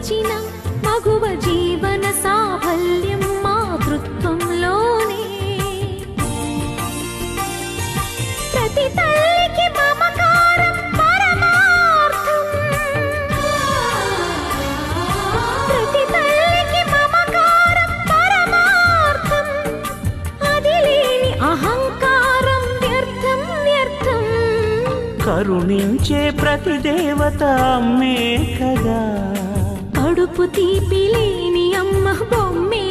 నిలిచిన మగువ జీవన సాఫల్యం మాతృత్వంలోనే. ప్రతి తల్లికి మమకారం పరమార్థం, ప్రతి తల్లికి మమకారం పరమార్థం. అది లేని అహంకారం వ్యర్థం వ్యర్థం. కరుణించే ప్రతి దేవత అమ్మే కదా. కడుపు తీపి లేని అమ్మ బొమ్మే